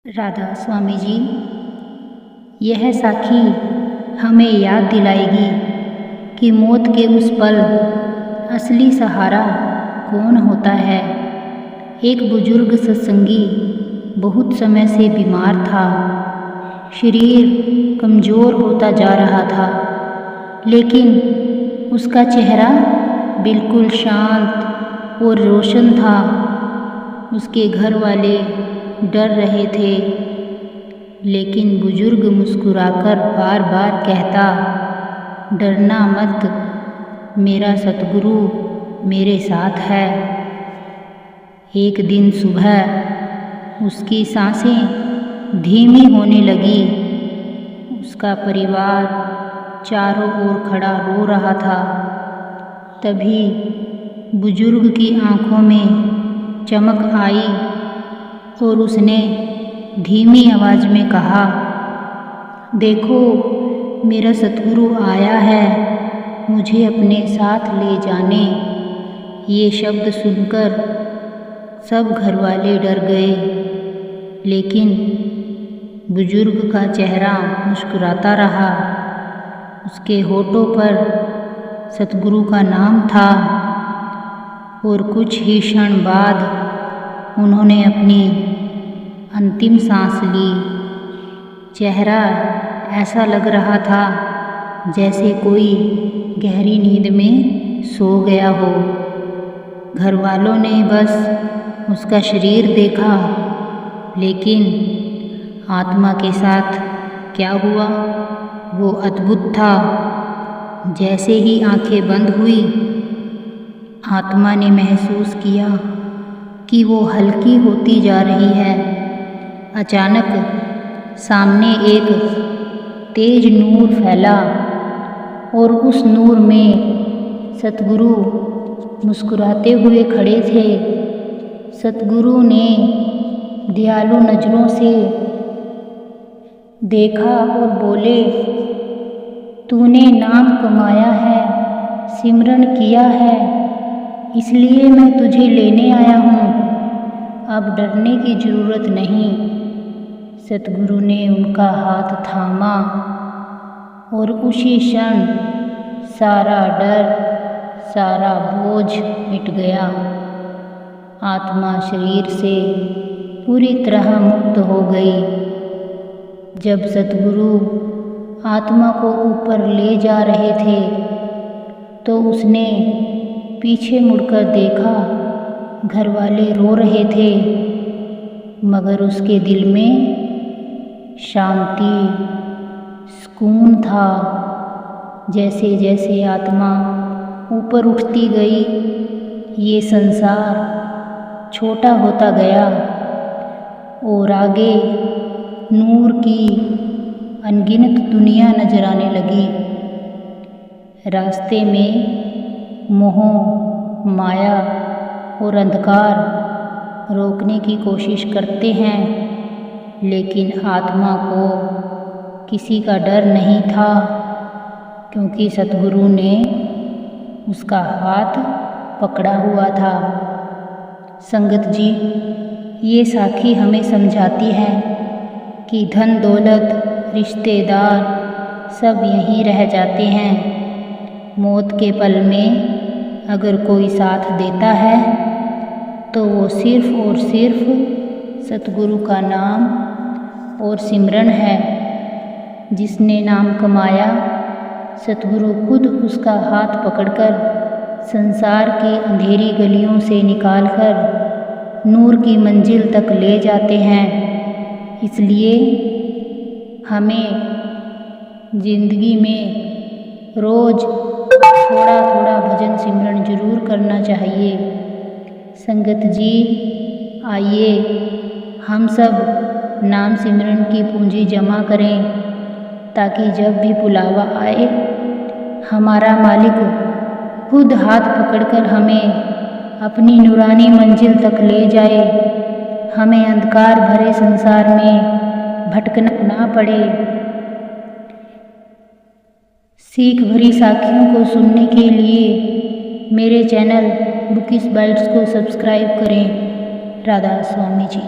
राधा स्वामी जी, यह साखी हमें याद दिलाएगी कि मौत के उस पल असली सहारा कौन होता है। एक बुजुर्ग सत्संगी बहुत समय से बीमार था। शरीर कमज़ोर होता जा रहा था, लेकिन उसका चेहरा बिल्कुल शांत और रोशन था। उसके घर वाले डर रहे थे, लेकिन बुजुर्ग मुस्कुराकर बार बार कहता, डरना मत, मेरा सतगुरु मेरे साथ है। एक दिन सुबह उसकी सांसें धीमी होने लगी। उसका परिवार चारों ओर खड़ा रो रहा था। तभी बुजुर्ग की आंखों में चमक आई और उसने धीमी आवाज़ में कहा, देखो, मेरा सतगुरु आया है मुझे अपने साथ ले जाने। ये शब्द सुनकर सब घरवाले डर गए, लेकिन बुजुर्ग का चेहरा मुस्कुराता रहा। उसके होठों पर सतगुरु का नाम था और कुछ ही क्षण बाद उन्होंने अपनी अंतिम सांस ली। चेहरा ऐसा लग रहा था जैसे कोई गहरी नींद में सो गया हो। घर वालों ने बस उसका शरीर देखा, लेकिन आत्मा के साथ क्या हुआ वो अद्भुत था। जैसे ही आंखें बंद हुई, आत्मा ने महसूस किया कि वो हल्की होती जा रही है। अचानक सामने एक तेज नूर फैला और उस नूर में सतगुरु मुस्कुराते हुए खड़े थे। सतगुरु ने दयालु नज़रों से देखा और बोले, तूने नाम कमाया है, सिमरन किया है, इसलिए मैं तुझे लेने आया हूँ। अब डरने की ज़रूरत नहीं। सतगुरु ने उनका हाथ थामा और उसी क्षण सारा डर, सारा बोझ मिट गया। आत्मा शरीर से पूरी तरह मुक्त हो गई। जब सतगुरु आत्मा को ऊपर ले जा रहे थे, तो उसने पीछे मुड़कर देखा। घर वाले रो रहे थे, मगर उसके दिल में शांति, सुकून था। जैसे जैसे आत्मा ऊपर उठती गई, ये संसार छोटा होता गया और आगे नूर की अनगिनत दुनिया नजर आने लगी। रास्ते में मोह, माया और अंधकार रोकने की कोशिश करते हैं, लेकिन आत्मा को किसी का डर नहीं था, क्योंकि सतगुरु ने उसका हाथ पकड़ा हुआ था। संगत जी, ये साखी हमें समझाती है कि धन दौलत, रिश्तेदार सब यहीं रह जाते हैं। मौत के पल में अगर कोई साथ देता है, तो वो सिर्फ और सिर्फ सतगुरु का नाम और सिमरन है। जिसने नाम कमाया, सतगुरु खुद उसका हाथ पकड़कर संसार की अंधेरी गलियों से निकालकर नूर की मंजिल तक ले जाते हैं। इसलिए हमें ज़िंदगी में रोज़ थोड़ा थोड़ा भजन सिमरन जरूर करना चाहिए। संगत जी, आइए हम सब नाम सिमरन की पूंजी जमा करें, ताकि जब भी बुलावा आए, हमारा मालिक खुद हाथ पकड़कर हमें अपनी नूरानी मंजिल तक ले जाए। हमें अंधकार भरे संसार में भटकना ना पड़े। सीख भरी साखियों को सुनने के लिए मेरे चैनल बुकिश बाइट्स को सब्सक्राइब करें। राधा स्वामी जी।